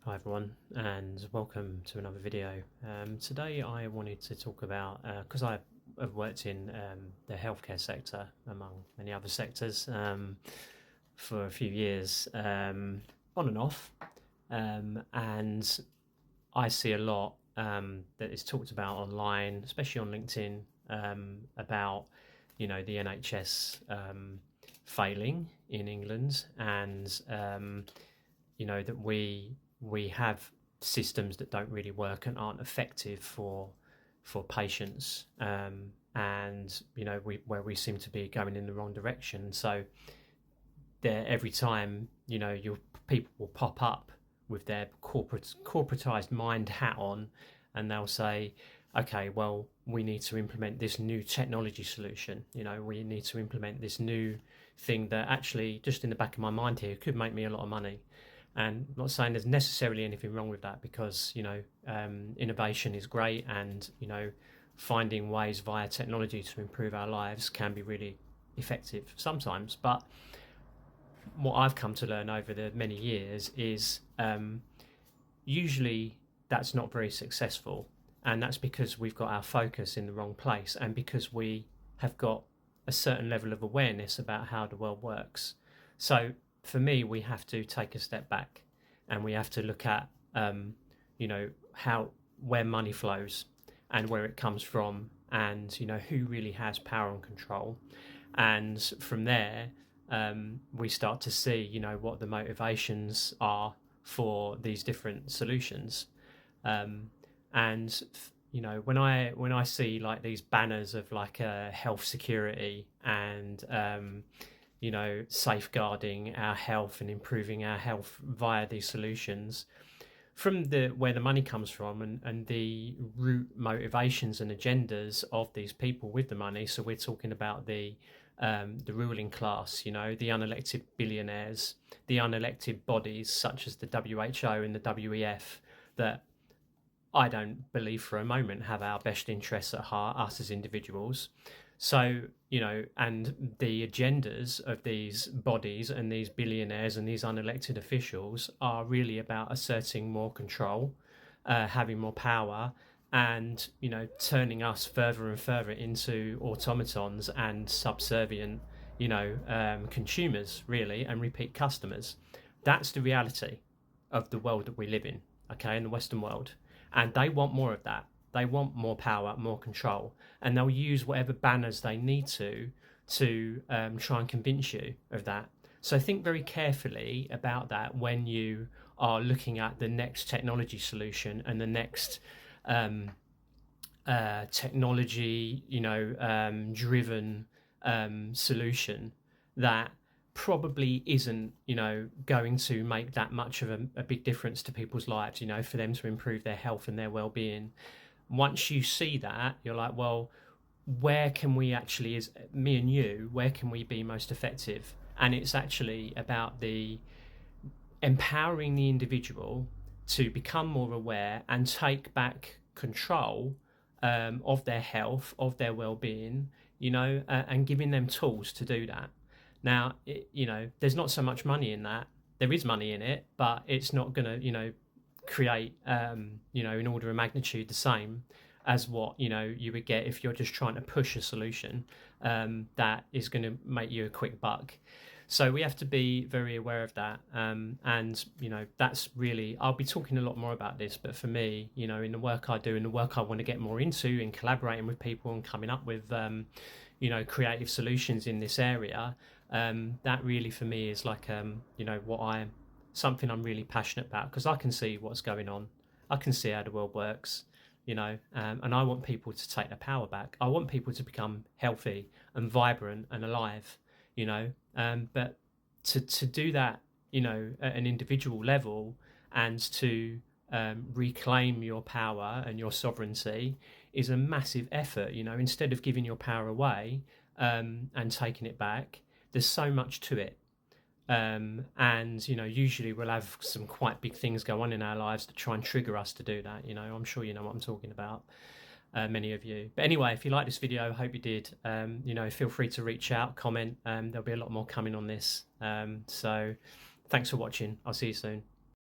Hi everyone, and welcome to another video. Today I wanted to talk about, because I have worked in the healthcare sector among many other sectors for a few years, on and off, and I see a lot that is talked about online, especially on LinkedIn, about the NHS failing in England, and that we have systems that don't really work and aren't effective for patients, and where we seem to be going in the wrong direction. So there, every time your people will pop up with their corporatized mind hat on, and they'll say, okay, well, we need to implement this new technology solution. We need to implement this new thing that actually, just in the back of my mind here, could make me a lot of money. And I'm not saying there's necessarily anything wrong with that, because innovation is great, and finding ways via technology to improve our lives can be really effective sometimes. But what I've come to learn over the many years is usually that's not very successful, and that's because we've got our focus in the wrong place, and because we have got a certain level of awareness about how the world works. So for me, we have to take a step back, and we have to look at where money flows and where it comes from, and who really has power and control. And from there, we start to see what the motivations are for these different solutions. And when I see like these banners of like health security and safeguarding our health and improving our health via these solutions, from where the money comes from, and the root motivations and agendas of these people with the money. So we're talking about the ruling class, the unelected billionaires, the unelected bodies such as the WHO and the WEF, that I don't believe for a moment have our best interests at heart, us as individuals. So, and the agendas of these bodies and these billionaires and these unelected officials are really about asserting more control, having more power, and, turning us further and further into automatons and subservient, consumers, really, and repeat customers. That's the reality of the world that we live in, okay, in the Western world. And they want more of that. They want more power, more control, and they'll use whatever banners they need to try and convince you of that. So think very carefully about that when you are looking at the next technology solution and the next technology, driven solution that probably isn't, going to make that much of a big difference to people's lives, for them to improve their health and their well-being. Once you see that, you're like, well, where can we actually, as me and you, where can we be most effective? And it's actually about the empowering the individual to become more aware and take back control of their health, of their well-being, and giving them tools to do that. Now, there's not so much money in that. There is money in it, but it's not going to, create, in order of magnitude the same as what, you would get if you're just trying to push a solution that is going to make you a quick buck. So we have to be very aware of that. And, that's really, I'll be talking a lot more about this, but for me, in the work I do and the work I want to get more into, in collaborating with people and coming up with, creative solutions in this area, that really for me is like, something I'm really passionate about, because I can see what's going on. I can see how the world works, and I want people to take their power back. I want people to become healthy and vibrant and alive, but to do that, at an individual level, and to reclaim your power and your sovereignty is a massive effort. Instead of giving your power away and taking it back, there's so much to it. And usually we'll have some quite big things go on in our lives to try and trigger us to do that. I'm sure you know what I'm talking about, many of you. But anyway, if you like this video, I hope you did. Feel free to reach out, comment. There'll be a lot more coming on this. So thanks for watching. I'll see you soon.